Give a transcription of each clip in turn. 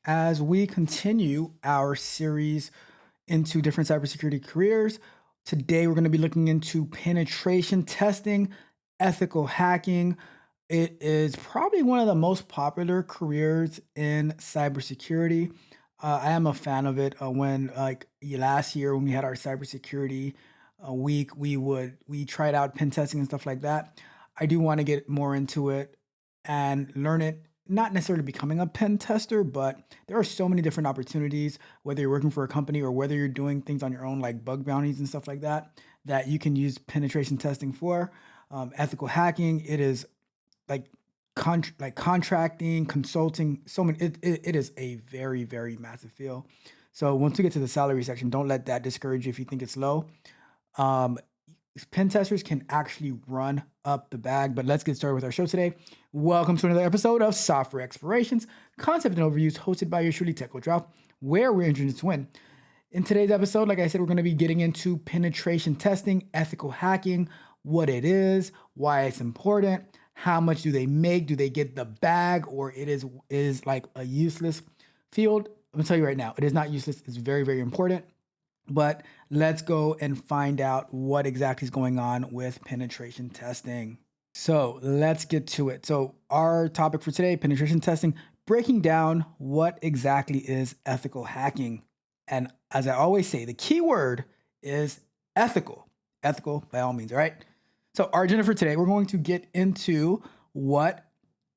As we continue our series into different cybersecurity careers, today we're going to be looking into penetration testing, ethical hacking. It is probably one of the most popular careers in cybersecurity. I am a fan of it. When last year when we had our cybersecurity week, we tried out pen testing and stuff like that. I do want to get more into it and learn it. Not necessarily becoming a pen tester, but there are so many different opportunities, whether you're working for a company or whether you're doing things on your own, like bug bounties and stuff like that, that you can use penetration testing for. Ethical hacking, it is like contracting, consulting. So many. It is a very very massive field. So once we get to the salary section, don't let that discourage you if you think it's low. Um, Pen testers can actually run up the bag. But let's get started with our show today. Welcome to another episode of Software Explorations, Concept and Overviews, hosted by your truly Tech Ralph, where we're introduced to win. In today's episode, like I said, we're going to be getting into penetration testing, ethical hacking, what it is, why it's important, how much do they make, do they get the bag, or it is like a useless field. I'm gonna tell you right now, it is not useless. It's very, very important. But let's go and find out what exactly is going on with penetration testing. So let's get to it. So our topic for today, penetration testing, breaking down what exactly is ethical hacking. And as I always say, the key word is ethical. Ethical by all means, all right? So our agenda for today, we're going to get into what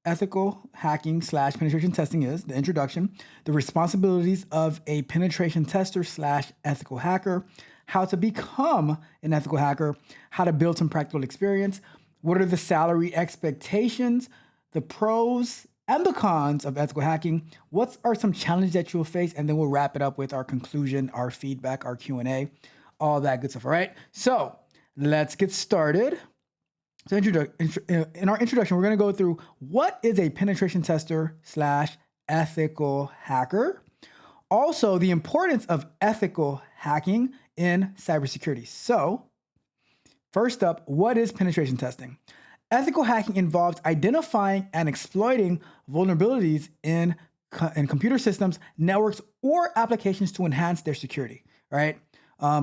ethical hacking slash penetration testing is, the introduction, the responsibilities of a penetration tester slash ethical hacker, how to become an ethical hacker, how to build some practical experience, what are the salary expectations, the pros and the cons of ethical hacking, what are some challenges that you'll face, and then we'll wrap it up with our conclusion, our feedback, our Q&A, all that good stuff, all right? So let's get started. So in our introduction, we're going to go through what is a penetration tester slash ethical hacker. Also, the importance of ethical hacking in cybersecurity. So first up, what is penetration testing? Ethical hacking involves identifying and exploiting vulnerabilities in computer systems, networks, or applications to enhance their security, right?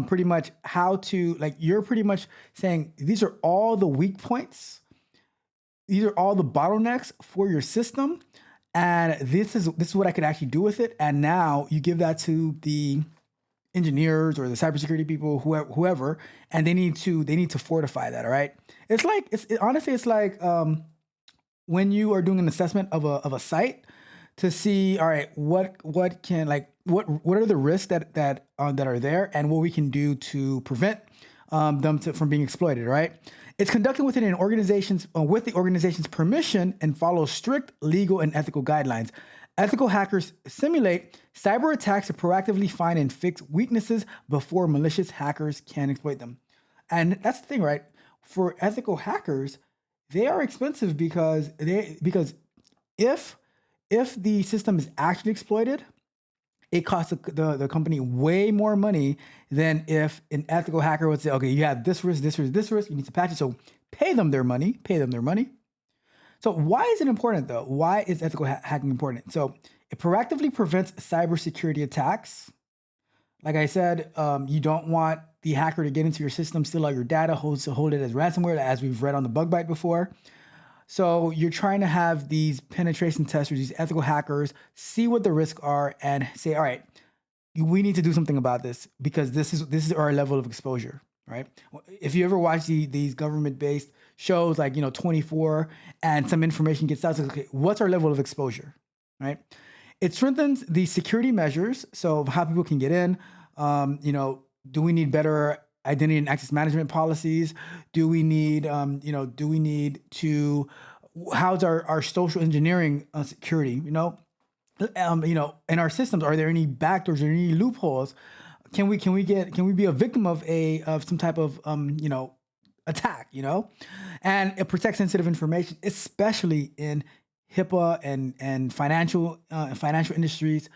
Pretty much how to, like, you're pretty much saying these are all the weak points, these are all the bottlenecks for your system, and this is what I could actually do with it. And now you give that to the engineers or the cybersecurity people, whoever, and they need to fortify that. All right, honestly it's like when you are doing an assessment of a site to see, all right, what are the risks that are there, and what we can do to prevent from being exploited. Right? It's conducted within an organization's with the organization's permission and follows strict legal and ethical guidelines. Ethical hackers simulate cyber attacks to proactively find and fix weaknesses before malicious hackers can exploit them. And that's the thing, right? For ethical hackers, they are expensive because if the system is actually exploited, it costs the company way more money than if an ethical hacker would say, okay, you have this risk, this risk, this risk, you need to patch it. So pay them their money. So why is it important though? Why is ethical hacking important? So it proactively prevents cybersecurity attacks. Like I said, you don't want the hacker to get into your system, steal all your data, hold it as ransomware, as we've read on the bug bite before. So you're trying to have these penetration testers, these ethical hackers, see what the risks are and say, all right, we need to do something about this because this is our level of exposure, right? If you ever watch these government-based shows like 24 and some information gets out, so, okay, what's our level of exposure, right? It strengthens the security measures, so how people can get in. Do we need better identity and access management policies? Do we need, how's our social engineering security? In our systems, are there any backdoors or any loopholes? Can we be a victim of some type of attack? And it protects sensitive information, especially in HIPAA and financial industries.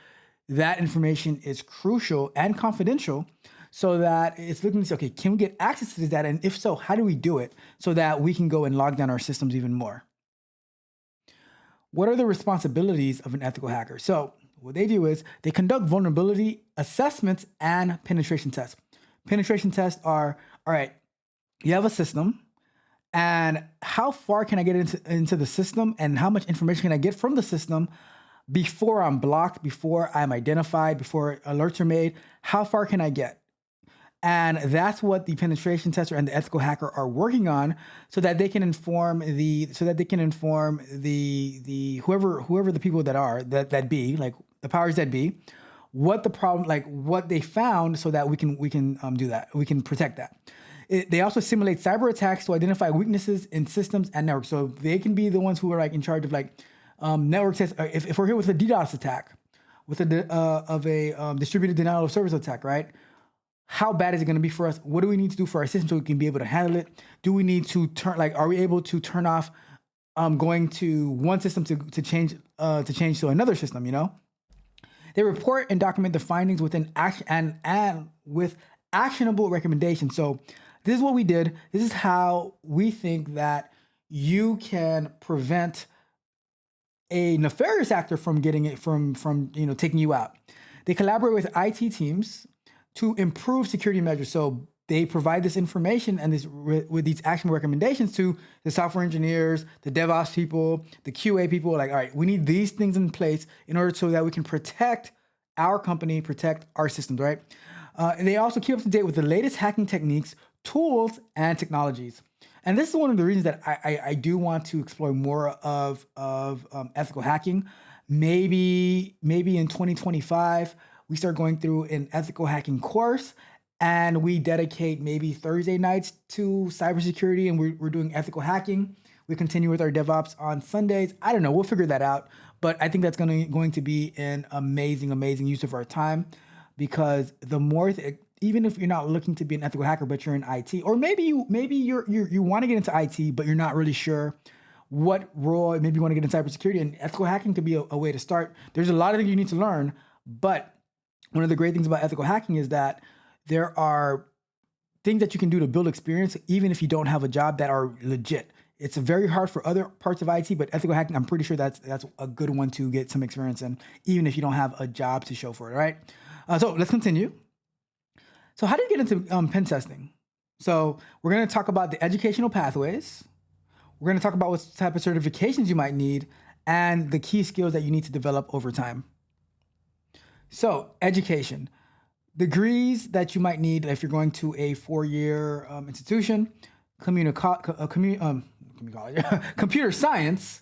That information is crucial and confidential. So that it's looking to say, okay, can we get access to this data? And if so, how do we do it so that we can go and log down our systems even more? What are the responsibilities of an ethical hacker? So What they do is they conduct vulnerability assessments and penetration tests. Penetration tests are, all right, you have a system, and how far can I get into the system, and how much information can I get from the system before I'm blocked, before I'm identified, before alerts are made? How far can I get? And that's what the penetration tester and the ethical hacker are working on, so that they can inform the whoever the people that be, like the powers that be, what the problem, like what they found, so that we can do that. We can protect that. They also simulate cyber attacks to identify weaknesses in systems and networks. So they can be the ones who are like in charge of like network tests. If we're here with a DDoS attack, with a distributed denial of service attack, right? How bad is it going to be for us? What do we need to do for our system so we can be able to handle it? Do we need to are we able to turn off going to one system to change to another system, you know? They report and document the findings within action and with actionable recommendations. So this is what we did. This is how we think that you can prevent a nefarious actor from getting it from taking you out. They collaborate with IT teams to improve security measures. So they provide this information and with these action recommendations to the software engineers, the DevOps people, the QA people. Like, all right, we need these things in place in order so that we can protect our company, protect our systems, right? And they also keep up to date with the latest hacking techniques, tools, and technologies. And this is one of the reasons that I do want to explore more of ethical hacking. Maybe in 2025, we start going through an ethical hacking course, and we dedicate maybe Thursday nights to cybersecurity, and we're doing ethical hacking. We continue with our DevOps on Sundays. I don't know. We'll figure that out. But I think that's going to be an amazing use of our time, because the more, even if you're not looking to be an ethical hacker, but you're in IT, or maybe you want to get into IT, but you're not really sure what role. Maybe you want to get in cybersecurity, and ethical hacking could be a way to start. There's a lot of things you need to learn, but one of the great things about ethical hacking is that there are things that you can do to build experience, even if you don't have a job, that are legit. It's very hard for other parts of IT, but ethical hacking, I'm pretty sure that's a good one to get some experience in, even if you don't have a job to show for it, right? So let's continue. So how do you get into pen testing? So we're going to talk about the educational pathways. We're going to talk about what type of certifications you might need and the key skills that you need to develop over time. So education, degrees that you might need if you're going to a 4-year institution, computer science.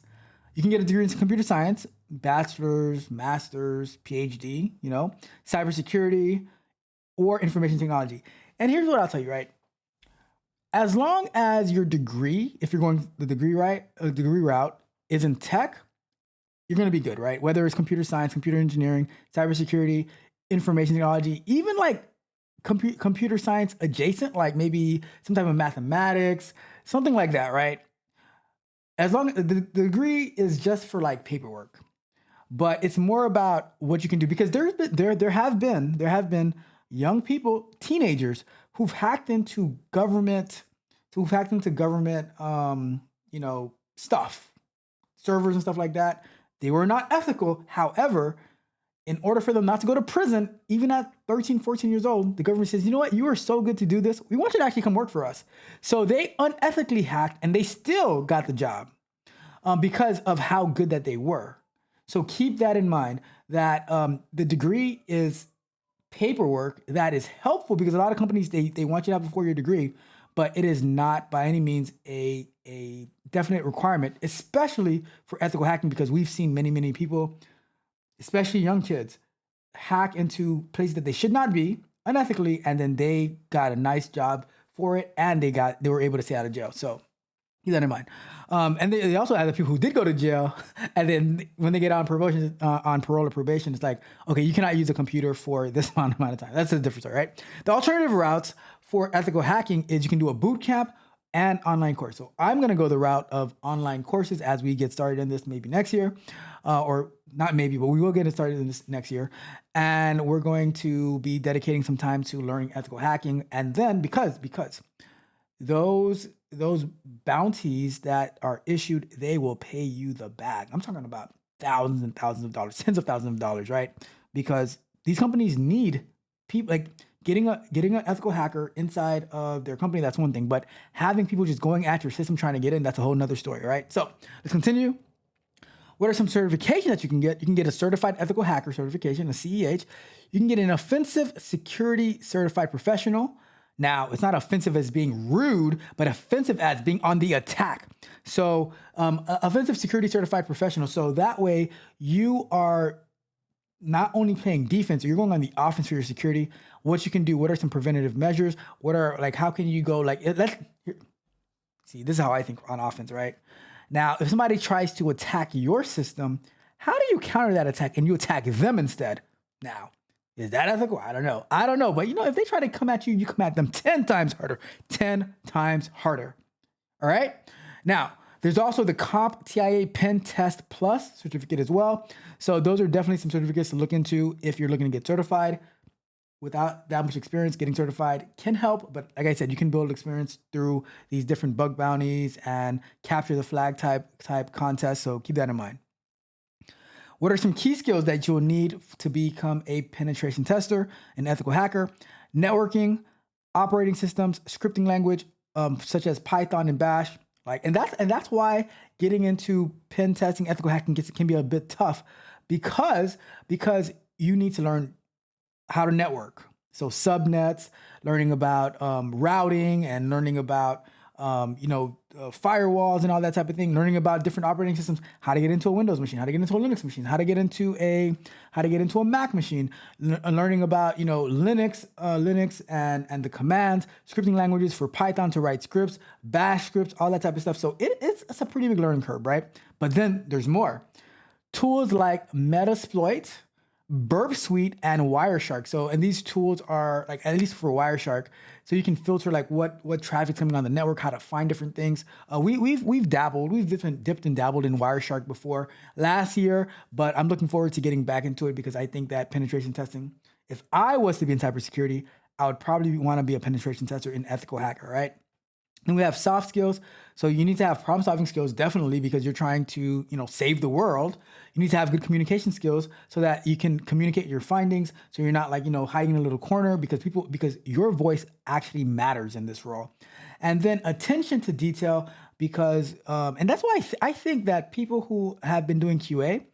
You can get a degree in computer science, bachelor's, master's, PhD, cybersecurity, or information technology. And here's what I'll tell you, right? As long as your degree, if you're going the degree route, is in tech, you're going to be good, right? Whether it's computer science, computer engineering, cybersecurity, information technology, even like computer science adjacent, like maybe some type of mathematics, something like that, right? As long as the degree is just for like paperwork, but it's more about what you can do, because there have been young people, teenagers who've hacked into government, stuff, servers and stuff like that. They were not ethical. However, in order for them not to go to prison, even at 13, 14 years old, the government says, you know what, you are so good to do this, we want you to actually come work for us. So they unethically hacked, and they still got the job because of how good that they were. So keep that in mind, that the degree is paperwork that is helpful, because a lot of companies, they want you to have a 4-year degree, but it is not by any means a definite requirement, especially for ethical hacking, because we've seen many people, especially young kids, hack into places that they should not be unethically, and then they got a nice job for it, and they were able to stay out of jail. So keep that in mind. And they also have the people who did go to jail, and then when they get on promotion, on parole or probation, it's like, okay, you cannot use a computer for this amount of time. That's a different story, right? The alternative routes for ethical hacking is you can do a boot camp and online course. So I'm going to go the route of online courses as we get started in this maybe next year, or not maybe, but we will get it started in this next year. And we're going to be dedicating some time to learning ethical hacking. And then because those bounties that are issued, they will pay you the bag. I'm talking about thousands and thousands of dollars, tens of thousands of dollars, right? Because these companies need people like getting an ethical hacker inside of their company. That's one thing, but having people just going at your system trying to get in, that's a whole nother story, right? So let's continue. What are some certifications that you can get? You can get a certified ethical hacker certification, a CEH. You can get an offensive security certified professional. Now, it's not offensive as being rude, but offensive as being on the attack. So, offensive security certified professional. So that way you are not only playing defense, you're going on the offense for your security. What you can do, what are some preventative measures? What are like, how can you go like, see, this is how I think on offense, right? Now, if somebody tries to attack your system, how do you counter that attack and you attack them instead? Now, is that ethical? I don't know. I don't know. But if they try to come at you, you come at them 10 times harder, 10 times harder. All right. Now, there's also the CompTIA Pen Test Plus certificate as well. So those are definitely some certificates to look into if you're looking to get certified. Without that much experience, getting certified can help. But like I said, you can build experience through these different bug bounties and capture the flag type contests. So keep that in mind. What are some key skills that you'll need to become a penetration tester, an ethical hacker? Networking, operating systems, scripting language, such as Python and Bash. And that's why getting into pen testing, ethical hacking can be a bit tough because you need to learn how to network. So subnets, learning about routing, and learning about firewalls and all that type of thing. Learning about different operating systems, how to get into a Windows machine, how to get into a Linux machine, how to get into a Mac machine. Learning about Linux and the commands, scripting languages for Python to write scripts, Bash scripts, all that type of stuff. So it's a pretty big learning curve, right? But then there's more. Tools like Metasploit, Burp Suite, and Wireshark. And these tools are at least for Wireshark, so you can filter what traffic's coming on the network, how to find different things. We've dipped and dabbled in Wireshark before last year, but I'm looking forward to getting back into it because I think that penetration testing, if I was to be in cybersecurity, I would probably want to be a penetration tester and ethical hacker, right? And we have soft skills. So you need to have problem solving skills, definitely, because you're trying to, save the world. You need to have good communication skills so that you can communicate your findings. So you're not hiding in a little corner because your voice actually matters in this role. And then attention to detail and that's why I think that people who have been doing QA,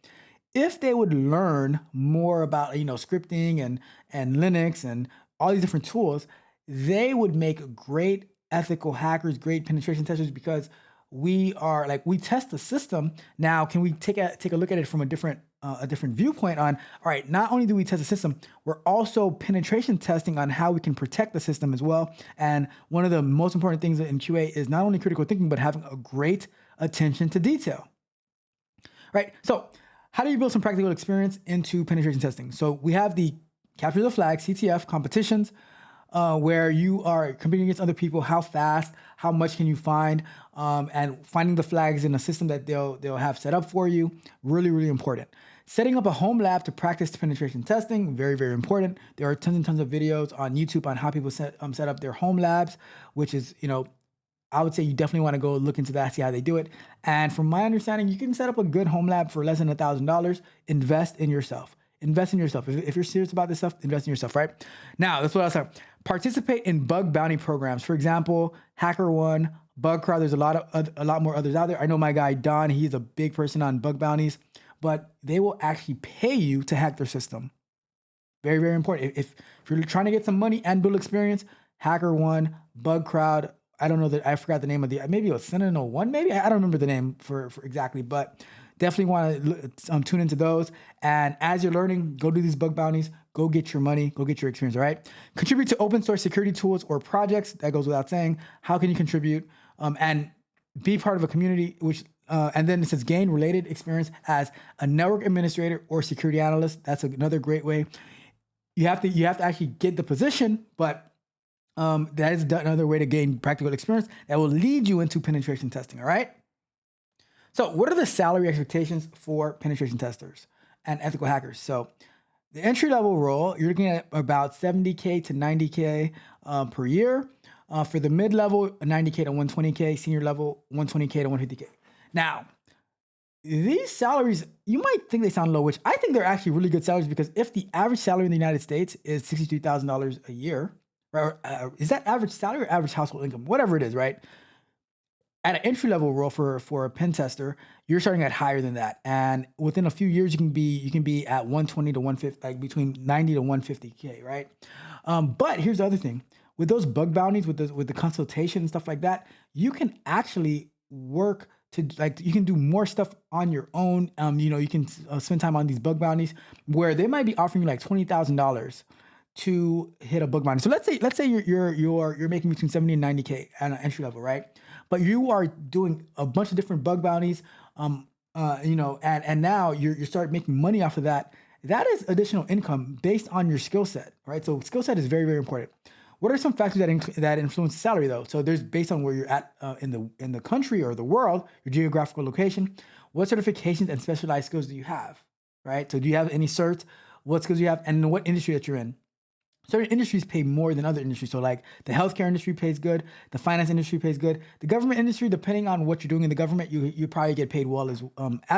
if they would learn more about, scripting and Linux and all these different tools, they would make great ethical hackers, great penetration testers, because we test the system. Now, can we take a look at it from a different viewpoint on, all right, not only do we test the system, we're also penetration testing on how we can protect the system as well. And one of the most important things in QA is not only critical thinking, but having a great attention to detail, right? So how do you build some practical experience into penetration testing? So we have the capture the flag, CTF competitions, where you are competing against other people. How fast, how much can you find, and finding the flags in a system that they'll have set up for you. Really, really important. Setting up a home lab to practice penetration testing. Very, very important. There are tons and tons of videos on YouTube on how people set up their home labs, which is, I would say you definitely want to go look into that, see how they do it. And from my understanding, you can set up a good home lab for less than $1,000. Invest in yourself. Invest in yourself. If you're serious about this stuff, invest in yourself, right? Now, that's what I was saying. Participate in bug bounty programs. For example, HackerOne, BugCrowd. There's a lot more others out there. I know my guy Don. He's a big person on bug bounties, but they will actually pay you to hack their system. Very, very important. If you're trying to get some money and build experience, HackerOne, BugCrowd. I don't know that I forgot the name of maybe it was Sentinel-1. Maybe I don't remember the name for exactly, but definitely want to tune into those. And as you're learning, go do these bug bounties, go get your money, go get your experience, all right? Contribute to open source security tools or projects. That goes without saying. How can you contribute? And be part of a community, and then it says gain related experience as a network administrator or security analyst. That's another great way. You have to actually get the position, but that is another way to gain practical experience that will lead you into penetration testing, all right? So what are the salary expectations for penetration testers and ethical hackers? So the entry-level role, you're looking at about $70K to $90K per year. For the mid-level, $90K to $120K. Senior level, $120K to $150K. Now, These salaries, you might think they sound low, which I think they're actually really good salaries because if the average salary in the United States is $63,000 a year, right? Is that average salary or average household income? Whatever it is, right? At an entry level role for a pen tester, you're starting at higher than that, and within a few years, you can be at 120 to 150, like between 90 to 150K, right? But here's the other thing: with those bug bounties, with the consultation and stuff like that, you can actually work to like you can do more stuff on your own. You can spend time on these bug bounties where they might be offering you like $20,000 to hit a bug bounty. So let's say you're making between 70 and 90K at an entry level, right? But you are doing a bunch of different bug bounties, and now you start making money off of that. That is additional income based on your skill set, right? So skill set is very, very important. What are some factors that influence salary though? So there's based on where you're at in the country or the world, your geographical location. What certifications and specialized skills do you have, right? So do you have any certs? What skills do you have, and what industry that you're in? Certain industries pay more than other industries. So like the healthcare industry pays good, the finance industry pays good, the government industry, depending on what you're doing in the government, you probably get paid well as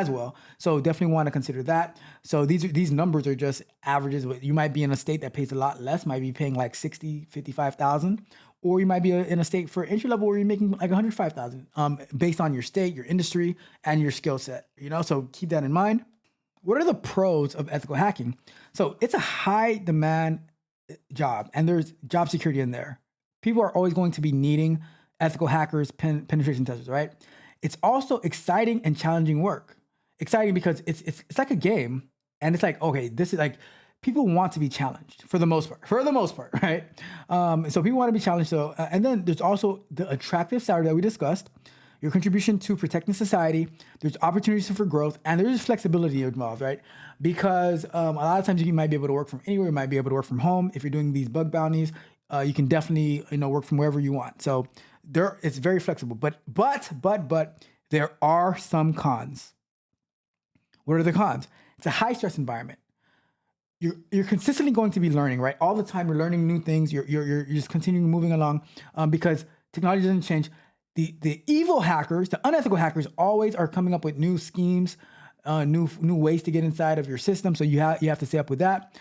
well. So definitely want to consider that. So these numbers are just averages. You might be in a state that pays a lot less, might be paying like 60, 55,000, or you might be in a state for entry level where you're making like 105,000, based on your state, your industry, and your skill set. So keep that in mind. What are the pros of ethical hacking? So it's a high demand job, and there's job security in there. People are always going to be needing ethical hackers, penetration testers, right? It's also exciting and challenging work. Exciting because it's like a game, and it's like, okay, this is like people want to be challenged for the most part. For the most part, right? So people want to be challenged. So and then there's also the attractive salary that we discussed, your contribution to protecting society. There's opportunities for growth, and there's flexibility involved, right? Because a lot of times you might be able to work from anywhere. You might be able to work from home. If you're doing these bug bounties, you can definitely work from wherever you want. So it's very flexible. But there are some cons. What are the cons? It's a high stress environment. You're consistently going to be learning, right? All the time you're learning new things. You're just continuing moving along, because technology doesn't change. The evil hackers, the unethical hackers, always are coming up with new schemes, new ways to get inside of your system. So you have to stay up with that.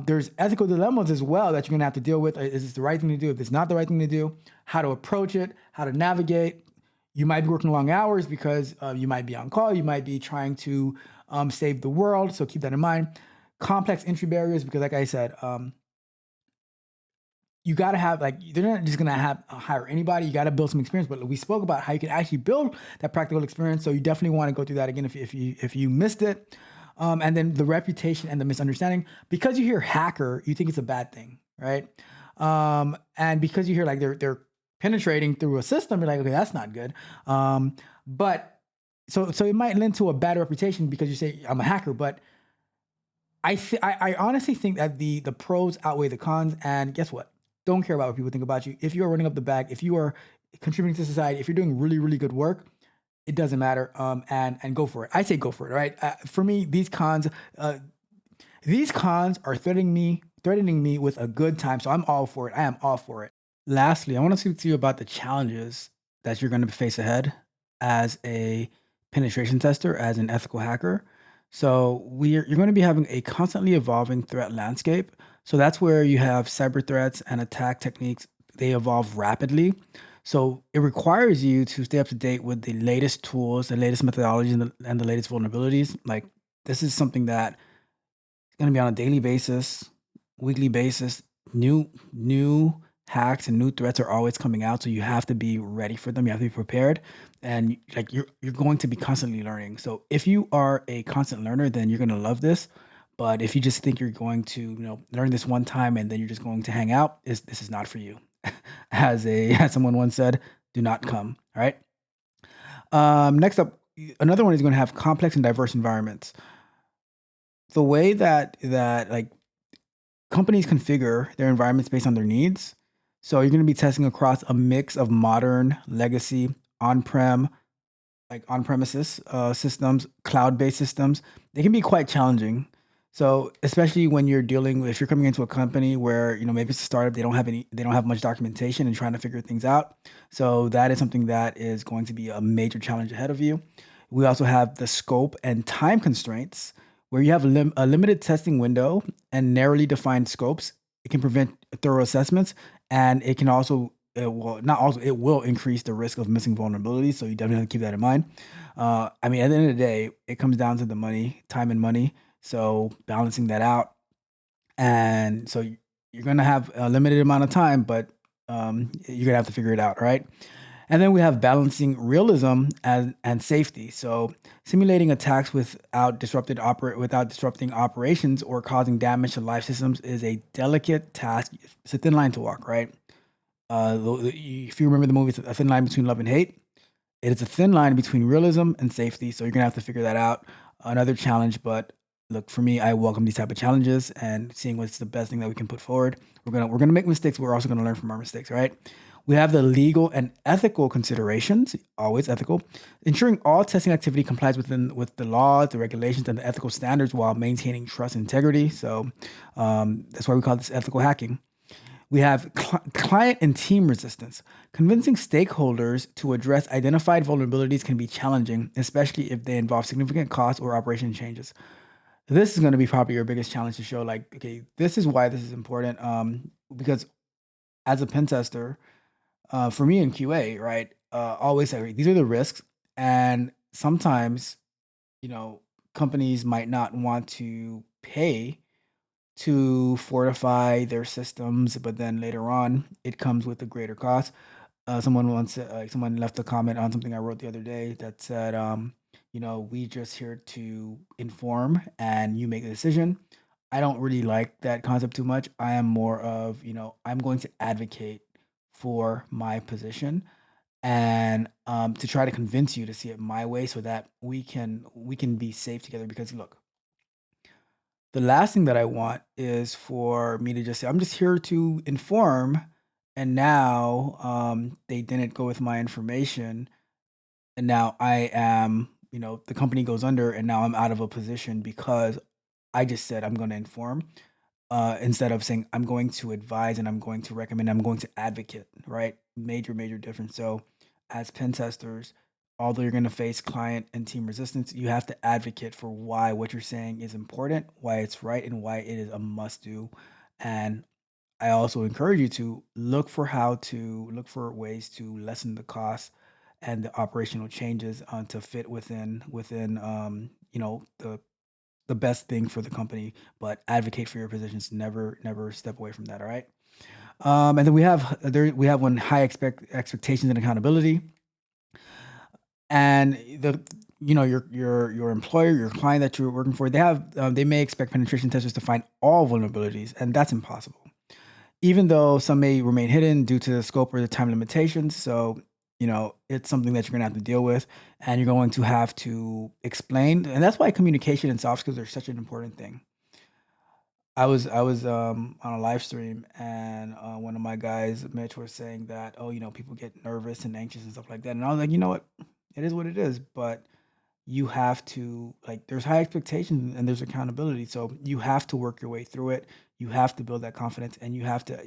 There's ethical dilemmas as well that you're gonna have to deal with. Is this the right thing to do? If it's not the right thing to do, how to approach it, how to navigate. You might be working long hours because you might be on call. You might be trying to save the world. So keep that in mind. Complex entry barriers, because like I said, you got to have, like, they're not just gonna hire anybody. You got to build some experience. But we spoke about how you can actually build that practical experience. So you definitely want to go through that again if you missed it. And then the reputation and the misunderstanding, because you hear hacker, you think it's a bad thing, right? And because you hear like they're penetrating through a system, you're like, okay, that's not good. But so it might lend to a bad reputation because you say I'm a hacker, but I honestly think that the pros outweigh the cons. And guess what? Don't care about what people think about you. If you are running up the bag, if you are contributing to society, if you're doing really, really good work, it doesn't matter. And go for it. I say go for it. Right. For me, these cons are threatening me with a good time. So I'm all for it. I am all for it. Lastly, I want to speak to you about the challenges that you're going to face ahead as a penetration tester, as an ethical hacker. So you're going to be having a constantly evolving threat landscape. So that's where you have cyber threats and attack techniques. They evolve rapidly. So it requires you to stay up to date with the latest tools, the latest methodologies, and the latest vulnerabilities. Like, this is something that going to be on a daily basis, weekly basis. New hacks and new threats are always coming out, so you have to be ready for them. You have to be prepared, and like you're going to be constantly learning. So if you are a constant learner, then you're going to love this. But if you just think you're going to learn this one time and then you're just going to hang out, this is not for you. As someone once said, do not come. All right. Next up, another one is going to have complex and diverse environments. The way that like companies configure their environments based on their needs. So you're going to be testing across a mix of modern, legacy, on-prem, like on-premises systems, cloud-based systems. They can be quite challenging. So especially when if you're coming into a company where maybe it's a startup, they don't have much documentation and trying to figure things out. So that is something that is going to be a major challenge ahead of you. We also have the scope and time constraints, where you have a limited testing window and narrowly defined scopes. It can prevent thorough assessments, and it can also, it will increase the risk of missing vulnerabilities. So you definitely have to keep that in mind. I mean, at the end of the day, it comes down to the money, time and money. So balancing that out, and so you're gonna have a limited amount of time, but you're gonna have to figure it out, right? And then we have balancing realism and safety. So simulating attacks without disrupting operations or causing damage to life systems is a delicate task. It's a thin line to walk, right? If you remember the movie, A Thin Line Between Love and Hate, it is a thin line between realism and safety. So you're gonna have to figure that out. Another challenge, but look, for me, I welcome these type of challenges and seeing what's the best thing that we can put forward. We're gonna make mistakes, but we're also gonna learn from our mistakes, right? We have the legal and ethical considerations, always ethical, ensuring all testing activity complies with the laws, the regulations, and the ethical standards while maintaining trust and integrity. So that's why we call this ethical hacking. We have client and team resistance. Convincing stakeholders to address identified vulnerabilities can be challenging, especially if they involve significant costs or operation changes. This is going to be probably your biggest challenge to show, like, okay, this is why this is important. Because as a pen tester, for me in QA, right, always say these are the risks, and sometimes, you know, companies might not want to pay to fortify their systems, but then later on, it comes with a greater cost. Someone left a comment on something I wrote the other day that said, we just here to inform and you make the decision. I don't really like that concept too much. I am more of, I'm going to advocate for my position and to try to convince you to see it my way so that we can be safe together. Because look, the last thing that I want is for me to just say, I'm just here to inform. And now they didn't go with my information. And now I am, the company goes under and now I'm out of a position because I just said I'm going to inform, instead of saying I'm going to advise and I'm going to recommend, I'm going to advocate, right? Major, major difference. So, as pen testers, although you're going to face client and team resistance, you have to advocate for why what you're saying is important, why it's right, and why it is a must do. And I also encourage you to look for ways to lessen the cost and the operational changes to fit within the best thing for the company, but advocate for your positions. Never step away from that. All right. And then we have one high expectations and accountability, and your employer, your client that you're working for, they may expect penetration testers to find all vulnerabilities, and that's impossible. Even though some may remain hidden due to the scope or the time limitations. So, it's something that you're going to have to deal with and you're going to have to explain. And that's why communication and soft skills are such an important thing. I was on a live stream and one of my guys, Mitch, was saying that, oh, people get nervous and anxious and stuff like that. And I was like, you know what? It is what it is. But you have to, like, there's high expectations and there's accountability, so you have to work your way through it. You have to build that confidence, and you have to,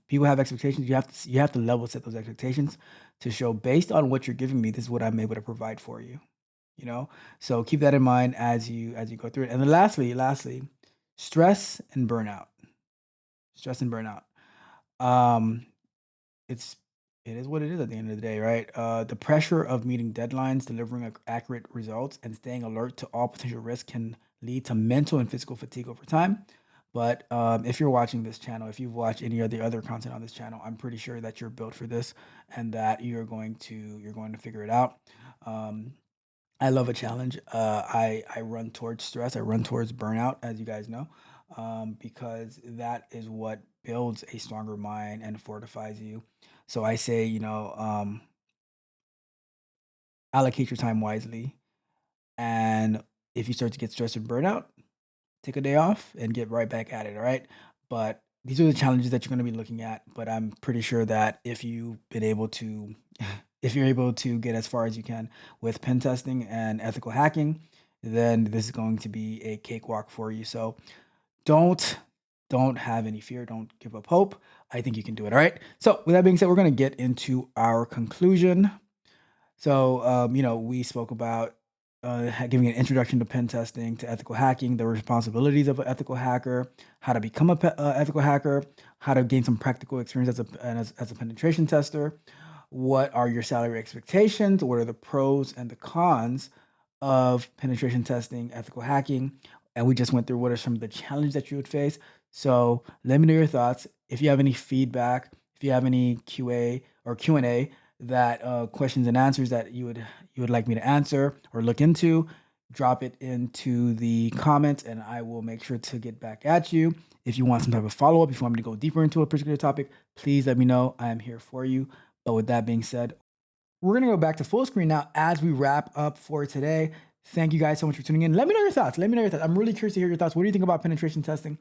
people have expectations. You have to level set those expectations to show, based on what you're giving me, this is what I'm able to provide for you, you know so keep that in mind as you go through it. And then lastly, stress and burnout. Stress and burnout. um it's it is what it is at the end of the day, right? The pressure of meeting deadlines, delivering accurate results, and staying alert to all potential risks can lead to mental and physical fatigue over time. But if you're watching this channel, if you've watched any of the other content on this channel, I'm pretty sure that you're built for this and that you're going to figure it out. Um, I love a challenge. I run towards stress. I run towards burnout, as you guys know, because that is what builds a stronger mind and fortifies you. So I say, allocate your time wisely. And if you start to get stressed and burnout, take a day off and get right back at it. All right. But these are the challenges that you're going to be looking at. But I'm pretty sure that if you've been able to, if you're able to get as far as you can with pen testing and ethical hacking, then this is going to be a cakewalk for you. So don't don't have any fear. Don't give up hope. I think you can do it. All right. So with that being said, we're going to get into our conclusion. So, we spoke about giving an introduction to pen testing, to ethical hacking, the responsibilities of an ethical hacker, how to become a ethical hacker, how to gain some practical experience as a penetration tester. What are your salary expectations? What are the pros and the cons of penetration testing, ethical hacking? And we just went through what are some of the challenges that you would face. So let me know your thoughts. If you have any feedback, if you have any QA or Q&A, that questions and answers that you would like me to answer or look into, drop it into the comments and I will make sure to get back at you. If you want some type of follow-up, if you want me to go deeper into a particular topic, please let me know. I am here for you. But with that being said, we're gonna go back to full screen now as we wrap up for today. Thank you guys so much for tuning in. Let me know your thoughts. Let me know your thoughts. I'm really curious to hear your thoughts. What do you think about penetration testing?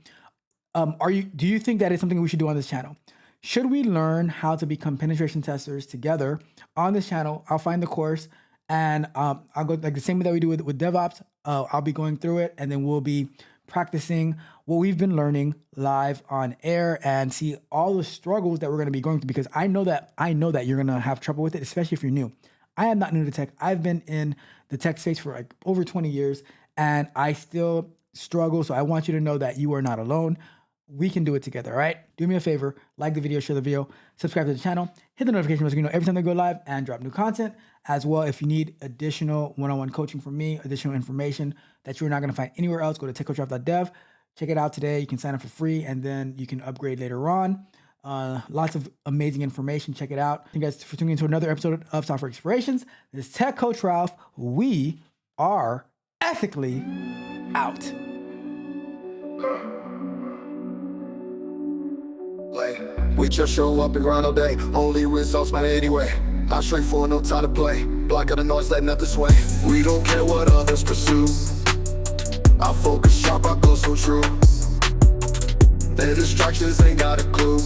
Do you think that is something we should do on this channel? Should we learn how to become penetration testers together on this channel? I'll find the course and I'll go like the same way that we do with DevOps. I'll be going through it and then we'll be practicing what we've been learning live on air and see all the struggles that we're going to be going through because I know that you're going to have trouble with it, especially if you're new. I am not new to tech. I've been in the tech space for like over 20 years and I still struggle. So I want you to know that you are not alone. We can do it together, all right? Do me a favor, like the video, share the video, subscribe to the channel, hit the notification bell so you know every time they go live and drop new content. As well, if you need additional one-on-one coaching from me, additional information that you're not gonna find anywhere else, go to techcoachrob.dev. Check it out today. You can sign up for free and then you can upgrade later on. Lots of amazing information. Check it out. Thank you guys for tuning into another episode of Software Explorations. This is Tech Coach Ralph. We are ethically out. We just show up and grind all day, only results matter anyway. I'm straightforward, no time to play. Block out the noise, letting out the sway. We don't care what others pursue. Our focus sharp, our goals so true. Their distractions ain't got a clue.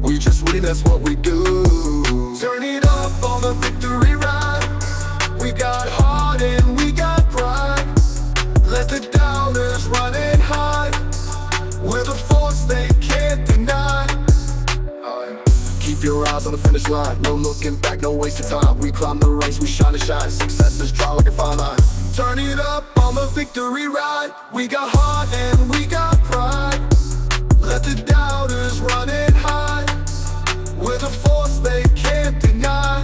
We just win, that's what we do. Turn it up on the victory ride. We got heart and we got pride. Let the doubters run and hide. We're the force they can't deny. Keep your eyes on the finish line. No looking back, no wasting time. We climb the ranks, we shine and shine. Success is drawn like a fine line. Turn it up on the victory ride. We got heart and we got pride. Let the doubters run and hide. We're the force they can't deny.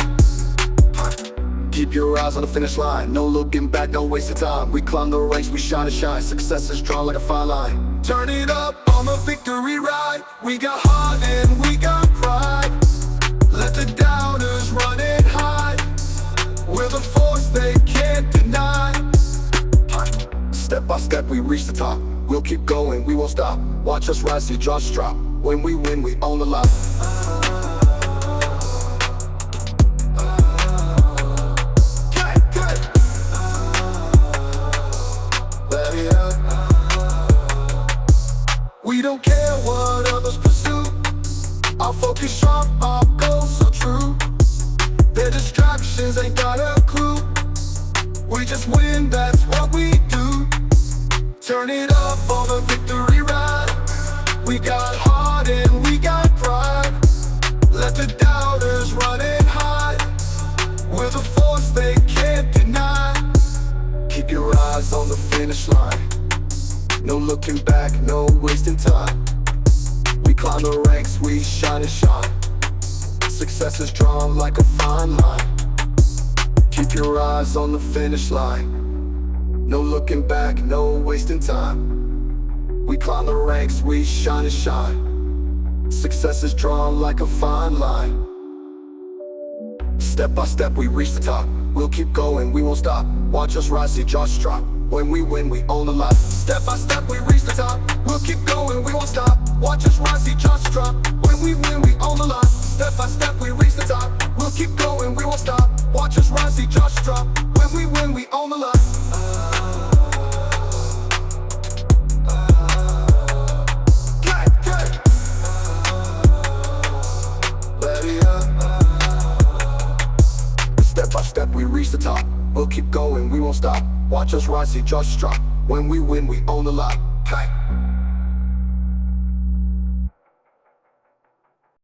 Keep your eyes on the finish line. No looking back, no wasting time. We climb the ranks, we shine and shine. Success is drawn like a fine line. Turn it up on the victory ride. We got heart and we got pride. Let the doubters run and hide. We're the force they can't deny. Step by step we reach the top. We'll keep going, we won't stop. Watch us rise, see jaws drop. When we win, we own the lot. We don't care what others pursue. Our focus sharp, our goals so true. Their distractions ain't got a clue. We just win, that's what we do. Turn it up on the victory ride. We got heart and we got pride. Let the doubters run and hide. We're the force they can't deny. Keep your eyes on the finish line. No looking back, no wasting time. We climb the ranks, we shine and shine. Success is drawn like a fine line. Keep your eyes on the finish line. No looking back, no wasting time. We climb the ranks, we shine and shine. Success is drawn like a fine line. Step by step we reach the top. We'll keep going, we won't stop. Watch us rise, see jaws drop. When we win, we own the lot. Step by step we reach the top. We'll keep going, we won't stop. Watch us rise, see jaws drop. When we win, we own the lot. Step by step we reach the top. We'll keep going, we won't stop. Watch us rise, see jaws drop. When we win, we own the lot. Step by step we reach the top. We'll keep going, we won't stop. Watch us rise, see jaws drop. When we win, we own the lot.